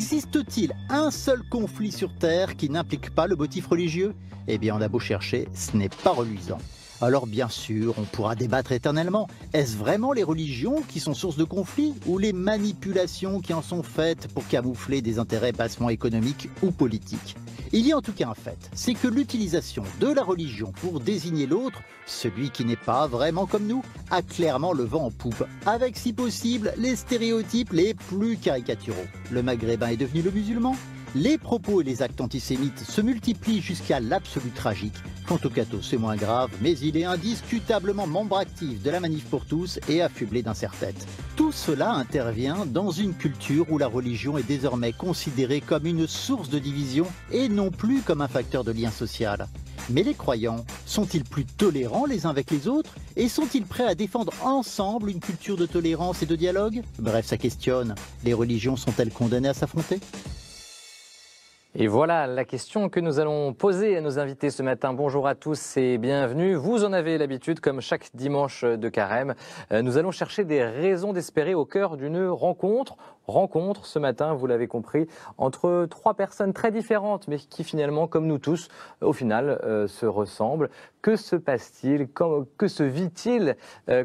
Existe-t-il un seul conflit sur Terre qui n'implique pas le motif religieux? Eh bien, on a beau chercher, ce n'est pas reluisant. Alors bien sûr, on pourra débattre éternellement. Est-ce vraiment les religions qui sont source de conflits ou les manipulations qui en sont faites pour camoufler des intérêts bassement économiques ou politiques? Il y a en tout cas un fait, c'est que l'utilisation de la religion pour désigner l'autre, celui qui n'est pas vraiment comme nous, a clairement le vent en poupe, avec si possible les stéréotypes les plus caricaturaux. Le maghrébin est devenu le musulman. Les propos et les actes antisémites se multiplient jusqu'à l'absolu tragique. Quant au Cato, c'est moins grave, mais il est indiscutablement membre actif de la Manif pour tous et affublé d'un serre-tête. Tout cela intervient dans une culture où la religion est désormais considérée comme une source de division et non plus comme un facteur de lien social. Mais les croyants, sont-ils plus tolérants les uns avec les autres? Et sont-ils prêts à défendre ensemble une culture de tolérance et de dialogue? Bref, ça questionne. Les religions sont-elles condamnées à s'affronter? Et voilà la question que nous allons poser à nos invités ce matin. Bonjour à tous et bienvenue. Vous en avez l'habitude, comme chaque dimanche de carême. Nous allons chercher des raisons d'espérer au cœur d'une rencontre. Rencontre ce matin, vous l'avez compris, entre trois personnes très différentes, mais qui finalement, comme nous tous, au final, se ressemblent. Que se passe-t-il? Que se vit-il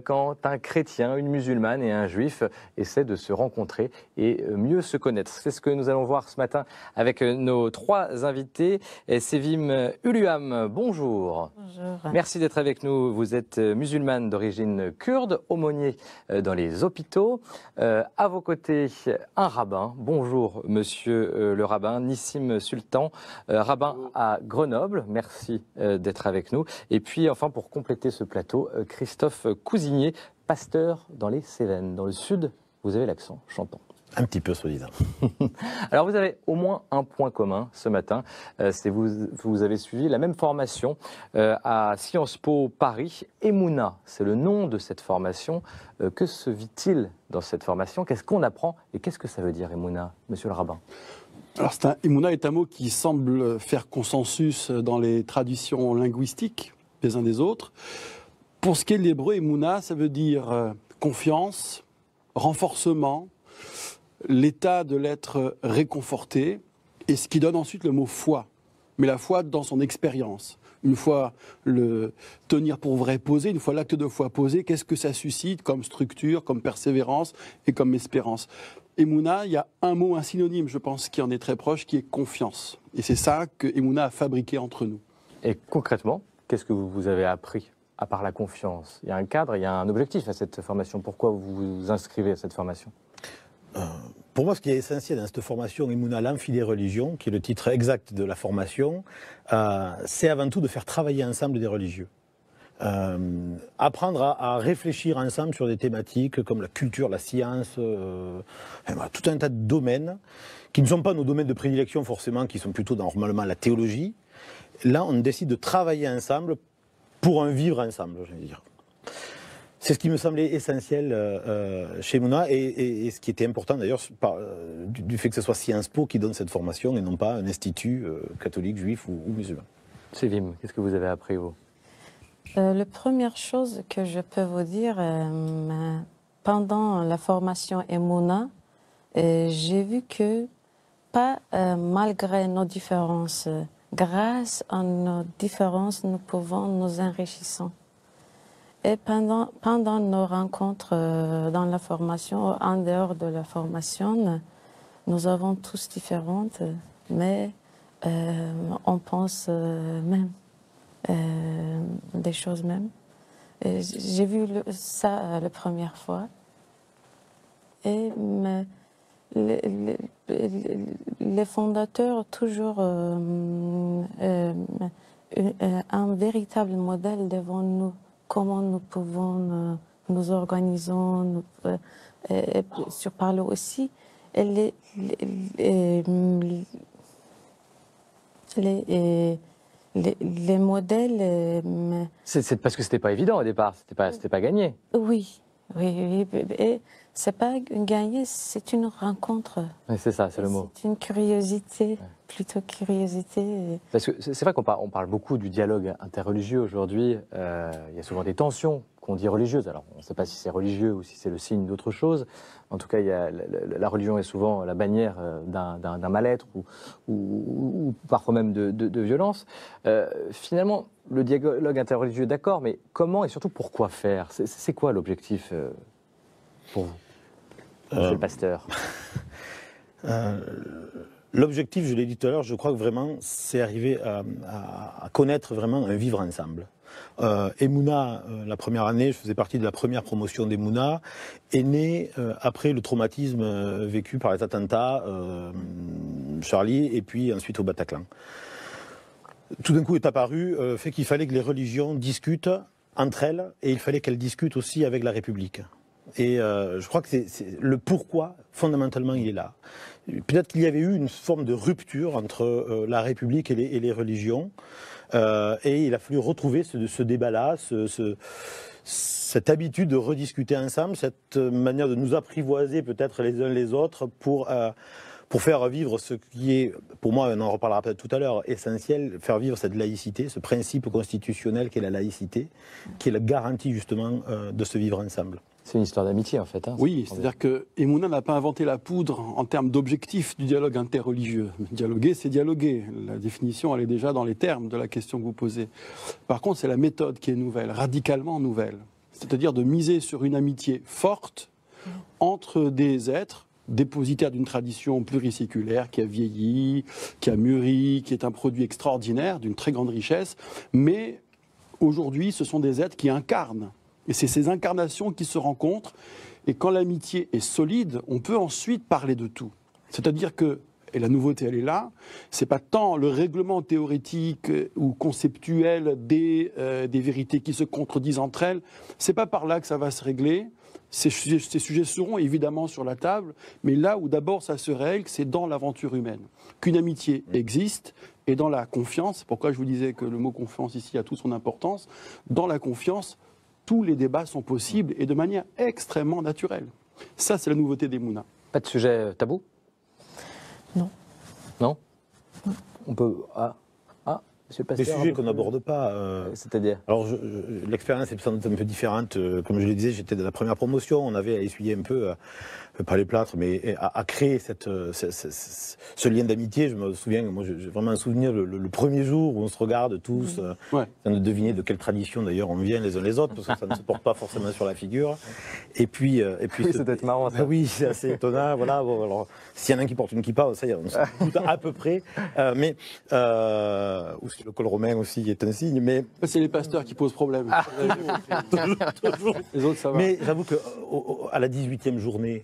quand un chrétien, une musulmane et un juif essaient de se rencontrer et mieux se connaître? C'est ce que nous allons voir ce matin avec nos trois invités. Sévim Uluam, bonjour. Bonjour. Merci d'être avec nous. Vous êtes musulmane d'origine kurde, aumônier dans les hôpitaux. À vos côtés, un rabbin. Bonjour, monsieur le rabbin Nissim Sultan, rabbin à Grenoble. Merci d'être avec nous. Et puis, enfin, pour compléter ce plateau, Christophe Cousinier, pasteur dans les Cévennes. Dans le sud, vous avez l'accent chantant. Un petit peu, soi-disant. Alors, vous avez au moins un point commun ce matin. C'est vous avez suivi la même formation à Sciences Po Paris. Emouna, c'est le nom de cette formation. Que se vit-il dans cette formation? Qu'est-ce qu'on apprend et qu'est-ce que ça veut dire, Emouna, monsieur le rabbin? Alors, Emouna est un mot qui semble faire consensus dans les traditions linguistiques des uns des autres. Pour ce qui est de l'hébreu, Emouna, ça veut dire confiance, renforcement, l'état de l'être réconforté, et ce qui donne ensuite le mot foi. Mais la foi dans son expérience. Une fois le tenir pour vrai posé, une fois l'acte de foi posé, qu'est-ce que ça suscite comme structure, comme persévérance et comme espérance? Emouna, il y a un mot, un synonyme, je pense, qui en est très proche, qui est confiance. Et c'est ça que Emouna a fabriqué entre nous. Et concrètement, qu'est-ce que vous avez appris à part la confiance? Il y a un cadre, il y a un objectif à cette formation. Pourquoi vous vous inscrivez à cette formation? Pour moi, ce qui est essentiel dans cette formation, Emouna, l'amphi des religions, qui est le titre exact de la formation, c'est avant tout de faire travailler ensemble des religieux. Apprendre à réfléchir ensemble sur des thématiques comme la culture, la science, tout un tas de domaines qui ne sont pas nos domaines de prédilection forcément, qui sont plutôt normalement la théologie. Là, on décide de travailler ensemble pour un vivre ensemble, je veux dire. C'est ce qui me semblait essentiel chez Emouna et ce qui était important d'ailleurs du fait que ce soit Sciences Po qui donne cette formation et non pas un institut catholique, juif ou musulman. Sévim, qu'est-ce que vous avez appris, vous? La première chose que je peux vous dire, pendant la formation Emouna, j'ai vu que malgré nos différences, grâce à nos différences, nous pouvons nous enrichir. Et pendant nos rencontres dans la formation, en dehors de la formation, nous avons tous différentes, mais on pense même, des choses même. J'ai vu ça la première fois. Et les fondateurs, toujours un véritable modèle devant nous. Comment nous pouvons nous organiser, et sur parler aussi les modèles. C'est parce que c'était pas évident au départ, c'était pas gagné. Oui. Et c'est pas gagné, c'est une rencontre. Oui, c'est ça, c'est le mot. C'est une curiosité, plutôt curiosité. Parce que c'est vrai qu'on parle beaucoup du dialogue interreligieux aujourd'hui. Il y a souvent des tensions qu'on dit religieuse. Alors, on ne sait pas si c'est religieux ou si c'est le signe d'autre chose. En tout cas, la religion est souvent la bannière d'un mal-être ou parfois même de violence. Finalement, le dialogue interreligieux, d'accord, mais comment et surtout pourquoi faire? C'est quoi l'objectif pour vous, monsieur le pasteur? L'objectif, je l'ai dit tout à l'heure, je crois que vraiment, c'est arriver à connaître vraiment un vivre ensemble. Emouna, la première année, je faisais partie de la première promotion d'Emouna, est née après le traumatisme vécu par les attentats Charlie et puis ensuite au Bataclan. Tout d'un coup est apparu le fait qu'il fallait que les religions discutent entre elles et il fallait qu'elles discutent aussi avec la République. Et je crois que c'est le pourquoi, fondamentalement, il est là. Peut-être qu'il y avait eu une forme de rupture entre la République et les religions. Et il a fallu retrouver ce débat-là, cette habitude de rediscuter ensemble, cette manière de nous apprivoiser peut-être les uns les autres pour faire vivre ce qui est, pour moi, on en reparlera peut-être tout à l'heure, essentiel, faire vivre cette laïcité, ce principe constitutionnel qu'est la laïcité, qui est la garantie justement de se vivre ensemble. C'est une histoire d'amitié en fait. Hein, oui, c'est-à-dire que Emouna n'a pas inventé la poudre en termes d'objectif du dialogue interreligieux. Dialoguer, c'est dialoguer. La définition, elle est déjà dans les termes de la question que vous posez. Par contre, c'est la méthode qui est nouvelle, radicalement nouvelle. C'est-à-dire de miser sur une amitié forte entre des êtres dépositaires d'une tradition pluriséculaire qui a vieilli, qui a mûri, qui est un produit extraordinaire, d'une très grande richesse. Mais aujourd'hui, ce sont des êtres qui incarnent. Et c'est ces incarnations qui se rencontrent. Et quand l'amitié est solide, on peut ensuite parler de tout. C'est-à-dire que, et la nouveauté elle est là, c'est pas tant le règlement théorétique ou conceptuel des vérités qui se contredisent entre elles. C'est pas par là que ça va se régler. Ces sujets seront évidemment sur la table, mais là où d'abord ça se règle, c'est dans l'aventure humaine. Qu'une amitié existe, et dans la confiance, c'est pourquoi je vous disais que le mot confiance ici a toute son importance, dans la confiance, tous les débats sont possibles et de manière extrêmement naturelle. Ça, c'est la nouveauté d'Emouna. Pas de sujet tabou? Non. Non? On peut... Monsieur le pasteur, des sujets qu'on n'aborde pas. C'est-à-dire? Alors, l'expérience est sans doute un peu différente. Comme je le disais, j'étais de la première promotion. On avait à essuyer un peu, pas les plâtres, mais à créer ce lien d'amitié. Je me souviens, moi, j'ai vraiment un souvenir le premier jour où on se regarde tous, sans deviner de quelle tradition d'ailleurs on vient les uns les autres, parce que ça ne se porte pas forcément sur la figure. Et puis, oui, ça doit être marrant. Ça. Oui, c'est assez étonnant. Voilà. Bon, alors, s'il y en a un qui porte une kippa, ça y est, on se doute à peu près. Ou si le col romain aussi est un signe, mais c'est les pasteurs qui posent problème. toujours. Les autres, ça va. Mais j'avoue que à la 18e journée,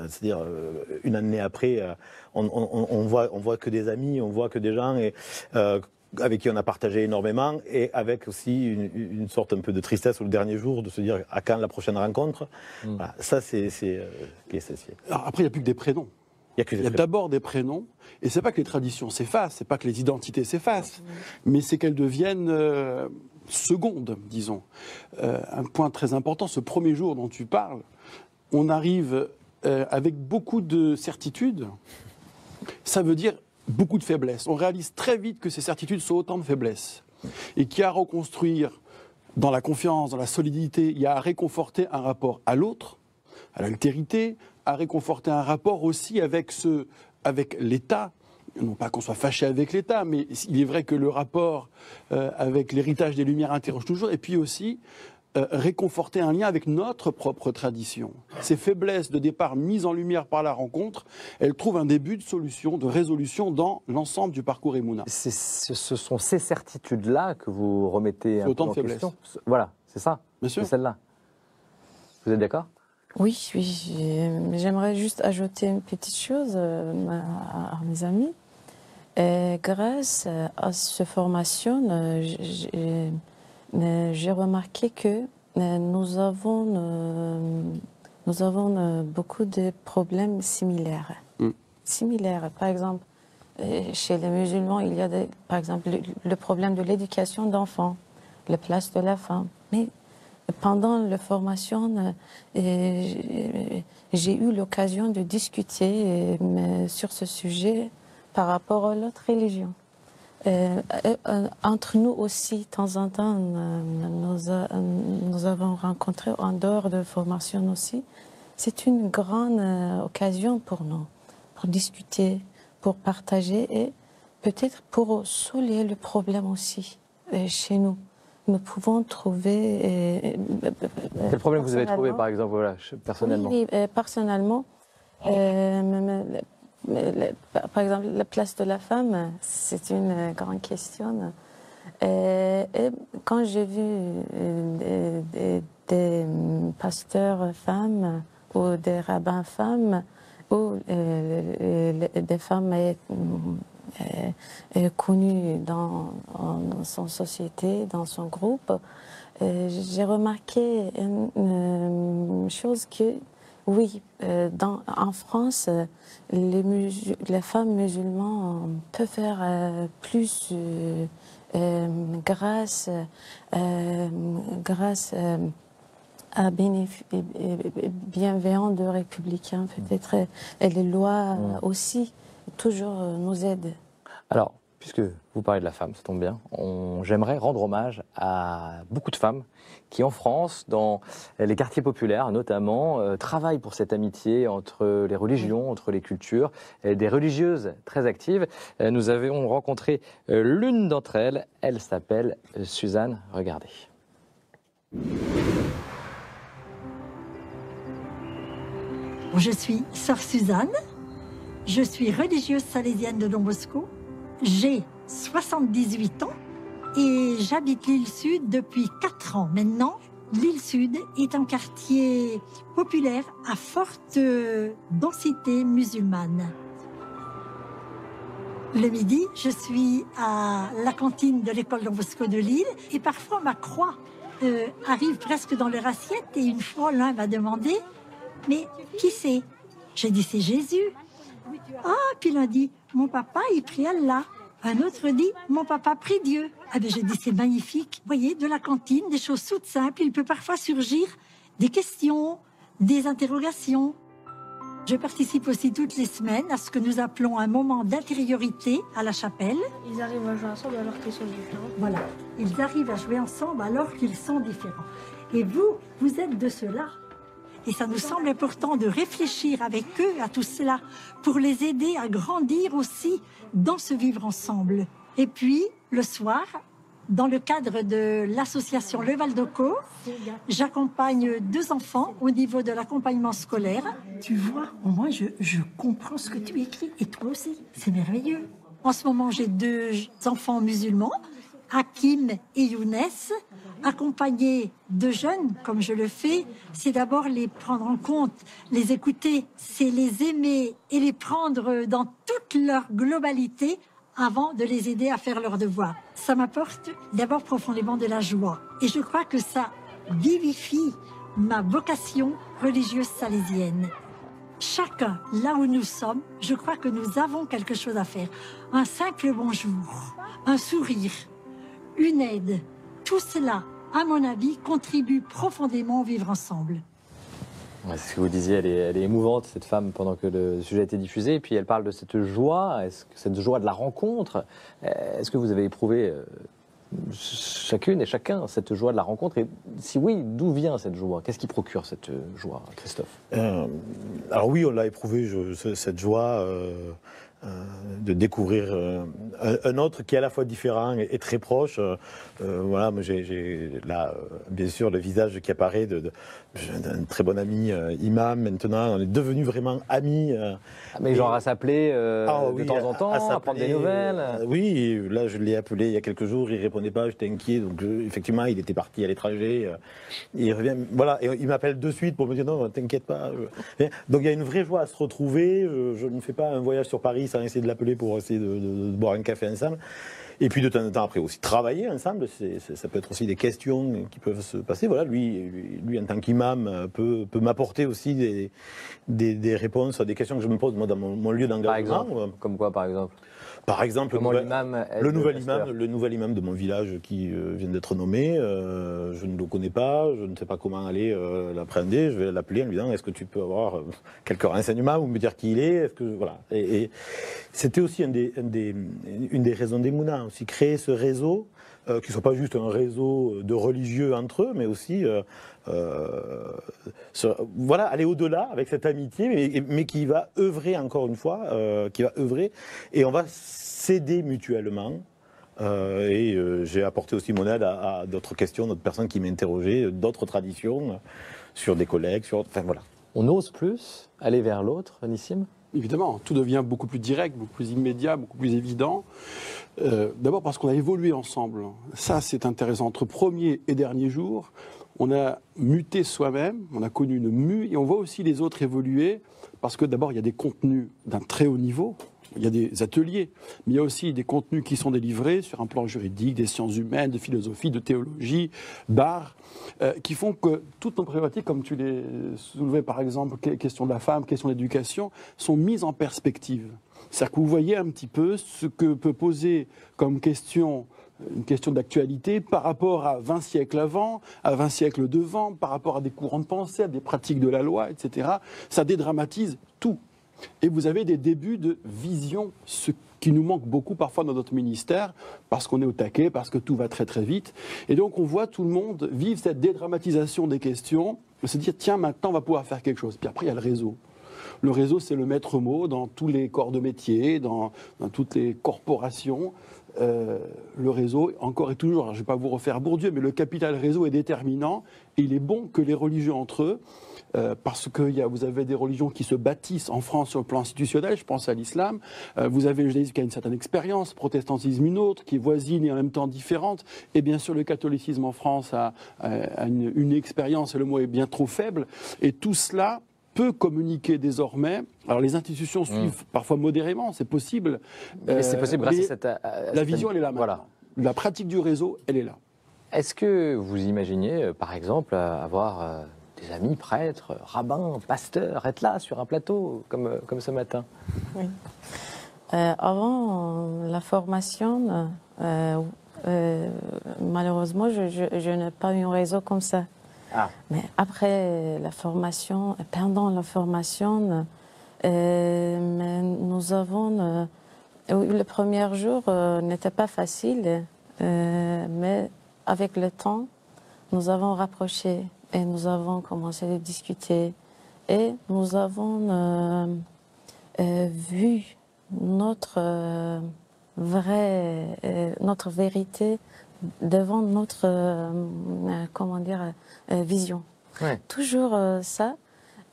c'est-à-dire une année après, on voit que des amis, on voit que des gens avec qui on a partagé énormément, et avec aussi une sorte un peu de tristesse le dernier jour, de se dire à quand la prochaine rencontre. Voilà, ça, c'est essentiel. Alors, après, il n'y a plus que des prénoms. Il y a d'abord des prénoms, et c'est pas que les traditions s'effacent, c'est pas que les identités s'effacent, mais c'est qu'elles deviennent secondes, disons. Un point très important, ce premier jour dont tu parles, on arrive avec beaucoup de certitudes, ça veut dire beaucoup de faiblesses. On réalise très vite que ces certitudes sont autant de faiblesses, et qu'il y a à reconstruire dans la confiance, dans la solidité, il y a à réconforter un rapport à l'autre, à l'altérité, à réconforter un rapport aussi avec l'État. Non pas qu'on soit fâché avec l'État, mais il est vrai que le rapport avec l'héritage des Lumières interroge toujours. Et puis aussi, réconforter un lien avec notre propre tradition. Ces faiblesses de départ mises en lumière par la rencontre, elles trouvent un début de solution, de résolution dans l'ensemble du parcours Emouna. Ce sont ces certitudes-là que vous remettez un peu en question. Voilà, c'est ça. Bien sûr. C'est celle-là. Vous êtes d'accord? Oui, j'aimerais juste ajouter une petite chose à mes amis. Grâce à cette formation, j'ai remarqué que nous avons beaucoup de problèmes similaires. Par exemple, chez les musulmans, il y a par exemple le problème de l'éducation d'enfants, la place de la femme. Mais pendant la formation, j'ai eu l'occasion de discuter sur ce sujet par rapport à l'autre religion. Entre nous aussi, de temps en temps, nous avons rencontré en dehors de formation aussi. C'est une grande occasion pour nous, pour discuter, pour partager et peut-être pour soulever le problème aussi chez nous. Nous pouvons trouver... Quel problème vous avez trouvé, par exemple, voilà, personnellement? Oui, personnellement, par exemple, la place de la femme, c'est une grande question. Et quand j'ai vu des pasteurs femmes ou des rabbins femmes ou des femmes connues dans son société, dans son groupe, j'ai remarqué une chose que, oui, en France, les femmes musulmanes peuvent faire plus grâce à bienveillants de républicains, peut-être, et les lois aussi, toujours nous aident. Alors, puisque vous parlez de la femme, ça tombe bien, j'aimerais rendre hommage à beaucoup de femmes qui, en France, dans les quartiers populaires notamment, travaillent pour cette amitié entre les religions, entre les cultures, des religieuses très actives. Nous avons rencontré l'une d'entre elles, elle s'appelle Suzanne, regardez. Je suis sœur Suzanne, je suis religieuse salésienne de Don Bosco, j'ai 78 ans et j'habite l'île Sud depuis 4 ans maintenant. L'île Sud est un quartier populaire à forte densité musulmane. Le midi, je suis à la cantine de l'école Don Bosco de Lille et parfois ma croix arrive presque dans leur assiette et une fois l'un m'a demandé « Mais qui c'est ?» J'ai dit « C'est Jésus ». Ah, puis l'un dit « Mon papa, il prie Allah ». Un autre dit « Mon papa prie Dieu ». Ah ben j'ai dit « C'est magnifique ». Vous voyez, de la cantine, des choses toutes simples, il peut parfois surgir des questions, des interrogations. Je participe aussi toutes les semaines à ce que nous appelons un moment d'intériorité à la chapelle. Ils arrivent à jouer ensemble alors qu'ils sont différents. Voilà, ils arrivent à jouer ensemble alors qu'ils sont différents. Et vous, vous êtes de ceux-là. Et ça nous semble important de réfléchir avec eux à tout cela pour les aider à grandir aussi dans ce vivre ensemble. Et puis, le soir, dans le cadre de l'association Le Val d'Occo, j'accompagne 2 enfants au niveau de l'accompagnement scolaire. Tu vois, au moins je comprends ce que tu écris et toi aussi, c'est merveilleux. En ce moment, j'ai 2 enfants musulmans, Hakim et Younes, accompagnés de jeunes, comme je le fais. C'est d'abord les prendre en compte, les écouter, c'est les aimer et les prendre dans toute leur globalité avant de les aider à faire leurs devoirs. Ça m'apporte d'abord profondément de la joie. Et je crois que ça vivifie ma vocation religieuse salésienne. Chacun, là où nous sommes, je crois que nous avons quelque chose à faire. Un simple bonjour, un sourire, une aide, tout cela, à mon avis, contribue profondément au vivre ensemble. Ouais, c'est ce que vous disiez, elle est émouvante, cette femme, pendant que le sujet a été diffusé. Et puis elle parle de cette joie, cette joie de la rencontre. Est-ce que vous avez éprouvé, chacune et chacun, cette joie de la rencontre? Et si oui, d'où vient cette joie? Qu'est-ce qui procure cette joie, Christophe? Alors oui, on l'a éprouvé, cette joie de découvrir un autre qui est à la fois différent et très proche. Voilà, moi j'ai là, bien sûr, le visage qui apparaît d'un très bon ami imam. Maintenant, on est devenus vraiment amis. Mais genre à s'appeler de temps en temps, à prendre des nouvelles. Oui, là je l'ai appelé il y a quelques jours, il répondait pas, j'étais inquiet. Donc effectivement, il était parti à l'étranger. Il revient, voilà, et il m'appelle de suite pour me dire non, t'inquiète pas. Donc il y a une vraie joie à se retrouver. Je ne fais pas un voyage sur Paris sans essayer de l'appeler pour essayer de boire un café ensemble. Et puis de temps en temps après aussi travailler ensemble, ça peut être aussi des questions qui peuvent se passer. Voilà, lui en tant qu'imam peut m'apporter aussi des réponses à des questions que je me pose moi dans mon lieu d'engagement. Par exemple, comme quoi par exemple? Par exemple, Comment le l'imam aide le nouvel imam de mon village qui vient d'être nommé, je ne le connais pas, je ne sais pas comment aller l'appréhender, je vais l'appeler en lui disant est-ce que tu peux avoir quelques renseignements ou me dire qui il est, est-ce que voilà. Et c'était aussi une des raisons d'Emouna, aussi créer ce réseau qui ne soit pas juste un réseau de religieux entre eux, mais aussi voilà, aller au-delà avec cette amitié, mais qui va œuvrer encore une fois, qui va œuvrer, et on va s'aider mutuellement. J'ai apporté aussi mon aide à d'autres questions, d'autres personnes qui m'interrogeaient, d'autres traditions, sur des collègues, enfin voilà. On ose plus aller vers l'autre, Nissim? Évidemment, tout devient beaucoup plus direct, beaucoup plus immédiat, beaucoup plus évident. D'abord parce qu'on a évolué ensemble. Ça, c'est intéressant. Entre premier et dernier jour, on a muté soi-même, on a connu une mue, et on voit aussi les autres évoluer, parce que d'abord, il y a des contenus d'un très haut niveau. Il y a des ateliers, mais il y a aussi des contenus qui sont délivrés sur un plan juridique, des sciences humaines, de philosophie, de théologie, d'art, qui font que toutes nos problématiques, comme tu les soulevais par exemple, question de la femme, question de l'éducation, sont mises en perspective. C'est-à-dire que vous voyez un petit peu ce que peut poser comme question, une question d'actualité par rapport à 20 siècles avant, à 20 siècles devant, par rapport à des courants de pensée, à des pratiques de la loi, etc. Ça dédramatise tout. Et vous avez des débuts de vision, ce qui nous manque beaucoup parfois dans notre ministère, parce qu'on est au taquet, parce que tout va très très vite. Et donc on voit tout le monde vivre cette dédramatisation des questions, se dire tiens, maintenant on va pouvoir faire quelque chose. Puis après il y a le réseau. Le réseau, c'est le maître mot dans tous les corps de métier, dans toutes les corporations. Le réseau, encore et toujours, alors je ne vais pas vous refaire Bourdieu, mais le capital réseau est déterminant, et il est bon que les religieux entre eux, parce que vous avez des religions qui se bâtissent en France sur le plan institutionnel, je pense à l'islam, vous avez le judaïsme qui a une certaine expérience, le protestantisme une autre, qui est voisine et en même temps différente, et bien sûr le catholicisme en France a une expérience, et le mot est bien trop faible, et tout cela peut communiquer désormais. Alors les institutions suivent parfois modérément, c'est possible. Mais c'est possible grâce à cette... la vision, elle est là maintenant. Voilà. La pratique du réseau, elle est là. Est-ce que vous imaginez, par exemple, avoir des amis prêtres, rabbins, pasteurs, être là sur un plateau comme ce matin? Oui. Avant la formation, malheureusement, je n'ai pas eu un réseau comme ça. Ah. Mais après la formation, pendant la formation, nous avons... le premier jour n'était pas facile, mais avec le temps, nous avons rapproché et nous avons commencé à discuter. Et nous avons vu notre vérité devant notre vision. Ouais. Toujours ça.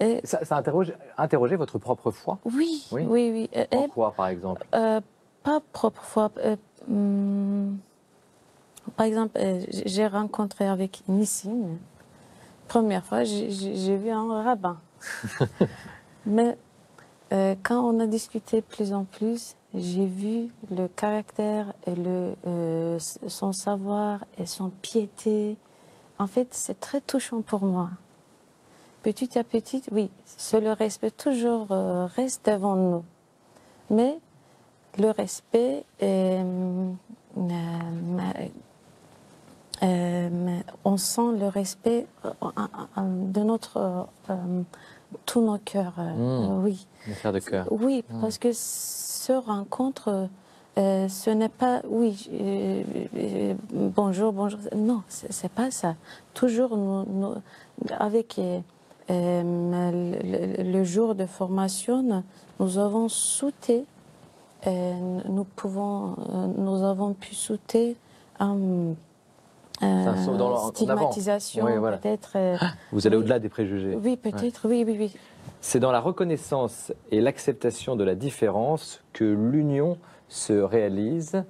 Et Ça a interrogé votre propre foi? oui. En quoi, par exemple? Pas propre foi. Par exemple, j'ai rencontré avec Nissim. Première fois, j'ai vu un rabbin. Mais quand on a discuté plus en plus, j'ai vu le caractère et son savoir et son piété. En fait, c'est très touchant pour moi. Petit à petit, oui, le respect toujours reste devant nous. Mais le respect, on sent le respect de tous nos cœurs. Oui. Le cœur de cœur. Oui, parce que ce rencontre, ce n'est pas, oui, bonjour. Non, c'est pas ça. Toujours, avec le jour de formation, nous avons sauté, nous avons pu sauter stigmatisation, oui, voilà. peut-être. Vous allez au-delà des préjugés. Oui, peut-être, oui. C'est dans la reconnaissance et l'acceptation de la différence que l'union se réalise.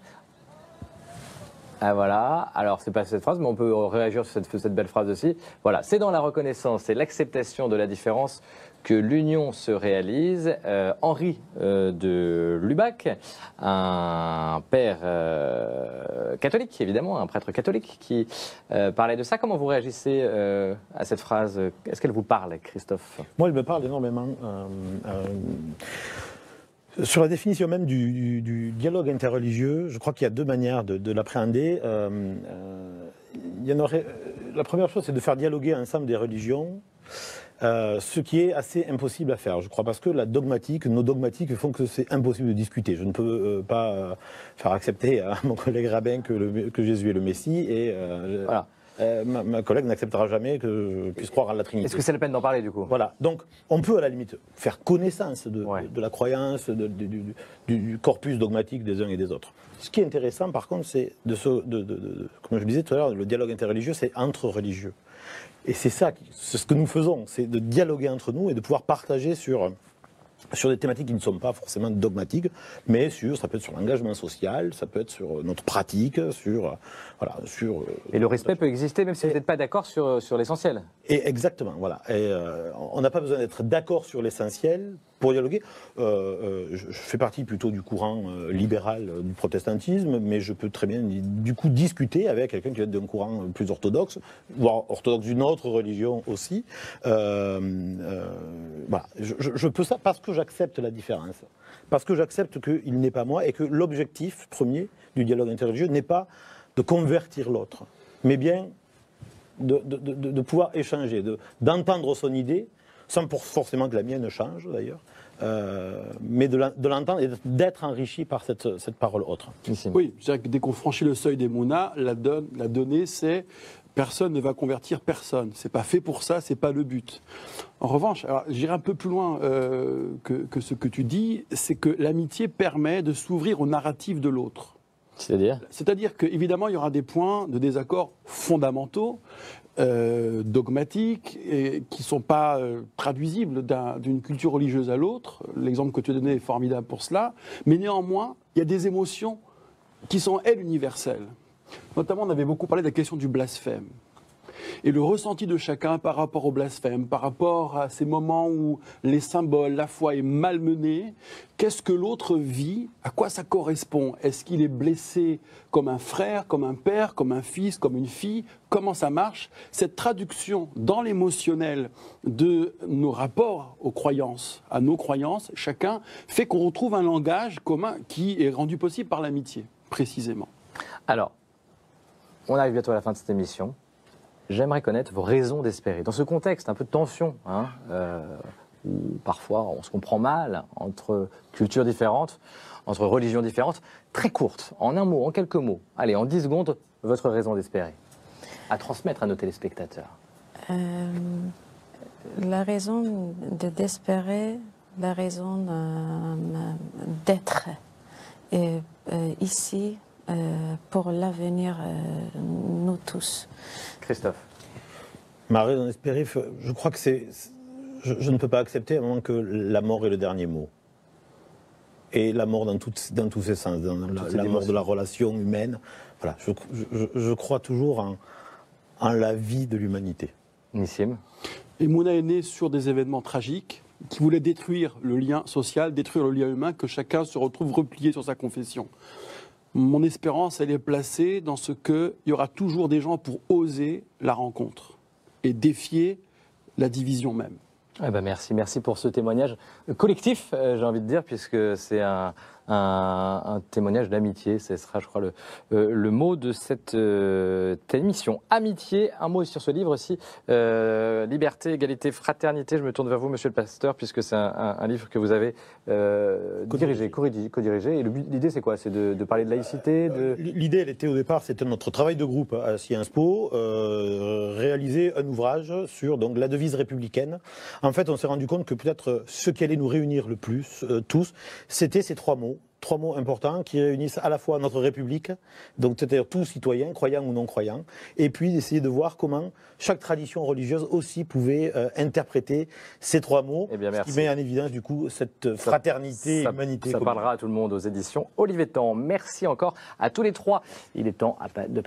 Ah voilà, alors c'est pas cette phrase, mais on peut réagir sur cette belle phrase aussi. Voilà, c'est dans la reconnaissance et l'acceptation de la différence que l'union se réalise. Henri de Lubac, un père catholique, évidemment, un prêtre catholique, qui parlait de ça. Comment vous réagissez à cette phrase? Est-ce qu'elle vous parle, Christophe? Moi, elle me parle énormément. Sur la définition même du dialogue interreligieux, je crois qu'il y a deux manières de l'appréhender. La première chose, c'est de faire dialoguer ensemble des religions, ce qui est assez impossible à faire, je crois, parce que nos dogmatiques font que c'est impossible de discuter. Je ne peux pas faire accepter à mon collègue rabbin que Jésus est le Messie, et voilà. Ma collègue n'acceptera jamais que je puisse croire à la Trinité. Est-ce que c'est la peine d'en parler du coup? Voilà, donc on peut à la limite faire connaissance de la croyance, du corpus dogmatique des uns et des autres. Ce qui est intéressant par contre, c'est comme je disais tout à l'heure, le dialogue interreligieux, c'est entre religieux. Et c'est ce que nous faisons, c'est de dialoguer entre nous et de pouvoir partager sur des thématiques qui ne sont pas forcément dogmatiques, mais ça peut être sur l'engagement social, ça peut être sur notre pratique, Et le respect peut exister même si vous n'êtes pas d'accord sur l'essentiel. Et exactement, voilà. Et on n'a pas besoin d'être d'accord sur l'essentiel pour dialoguer. Je fais partie plutôt du courant libéral du protestantisme, mais je peux très bien du coup discuter avec quelqu'un qui est d'un courant plus orthodoxe, voire orthodoxe d'une autre religion aussi. Voilà. Je peux ça parce que j'accepte la différence, parce que j'accepte qu'il n'est pas moi et que l'objectif premier du dialogue interreligieux n'est pas de convertir l'autre, mais bien de pouvoir échanger, d'entendre son idée, sans forcément que la mienne change d'ailleurs, mais de l'entendre et d'être enrichi par cette parole autre. Oui, c'est-à-dire que dès qu'on franchit le seuil des Mouna, la donnée c'est personne ne va convertir personne. C'est pas fait pour ça, c'est pas le but. En revanche, j'irai un peu plus loin que ce que tu dis, c'est que l'amitié permet de s'ouvrir au narratif de l'autre. C'est-à-dire qu'évidemment, il y aura des points de désaccord fondamentaux, dogmatiques, et qui ne sont pas traduisibles d'une culture religieuse à l'autre. L'exemple que tu as donné est formidable pour cela. Mais néanmoins, il y a des émotions qui sont, elles, universelles. Notamment, on avait beaucoup parlé de la question du blasphème. Et le ressenti de chacun par rapport au blasphème, par rapport à ces moments où les symboles, la foi est malmenée, qu'est-ce que l'autre vit? À quoi ça correspond? Est-ce qu'il est blessé comme un frère, comme un père, comme un fils, comme une fille? Comment ça marche? Cette traduction dans l'émotionnel de nos rapports aux croyances, à nos croyances, chacun, fait qu'on retrouve un langage commun qui est rendu possible par l'amitié, précisément. Alors, on arrive bientôt à la fin de cette émission. J'aimerais connaître vos raisons d'espérer. Dans ce contexte un peu de tension, où parfois on se comprend mal entre cultures différentes, entre religions différentes, très courte, en un mot, en quelques mots, allez, en 10 secondes, votre raison d'espérer, à transmettre à nos téléspectateurs. La raison d'espérer, la raison d'être ici, pour l'avenir, nous tous. Christophe. Ma raison d'espérer, je crois que je ne peux pas accepter à un moment que la mort est le dernier mot. Et la mort dans tous ses sens, dans la mort de la relation humaine. Voilà, je crois toujours en la vie de l'humanité. Nissim. Et Mouna est né sur des événements tragiques qui voulaient détruire le lien social, détruire le lien humain, que chacun se retrouve replié sur sa confession. Mon espérance, elle est placée dans ce qu'il y aura toujours des gens pour oser la rencontre et défier la division même. Eh ben merci pour ce témoignage collectif, j'ai envie de dire, puisque c'est un témoignage d'amitié. Ce sera, je crois, le mot de cette émission. Amitié, un mot sur ce livre aussi. Liberté, égalité, fraternité. Je me tourne vers vous, monsieur le pasteur, puisque c'est un livre que vous avez co-dirigé. Et l'idée, c'est quoi? C'est de parler de laïcité L'idée, elle était au départ, c'était notre travail de groupe à Sciences Po, réaliser un ouvrage sur donc, la devise républicaine. En fait, on s'est rendu compte que peut-être ce qui allait nous réunir le plus, tous, c'était ces trois mots importants qui réunissent à la fois notre République, donc c'est-à-dire tous citoyens, croyants ou non croyants, et puis d'essayer de voir comment chaque tradition religieuse aussi pouvait interpréter ces trois mots, ce qui met en évidence du coup cette fraternité et humanité. Ça parlera à tout le monde aux éditions Olivier Tan. Merci encore à tous les trois. Il est temps de passer